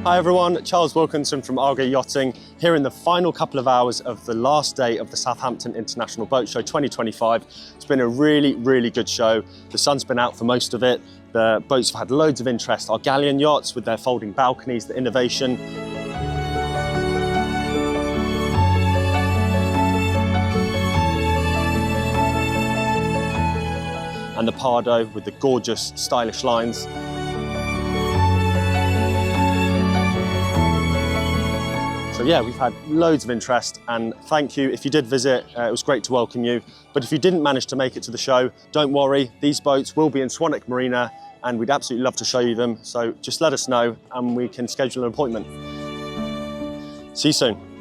Hi everyone, Charles Wilkinson from Argo Yachting, here in the final couple of hours of the last day of the Southampton International Boat Show 2025. It's been a really good show. The sun's been out for most of it. The boats have had loads of interest. Our galleon yachts with their folding balconies, the innovation. And the Pardo with the gorgeous, stylish lines. So yeah, we've had loads of interest, and thank you. If you did visit, it was great to welcome you. But if you didn't manage to make it to the show, don't worry. These boats will be in Swanwick Marina, and we'd absolutely love to show you them. So just let us know, and we can schedule an appointment. See you soon.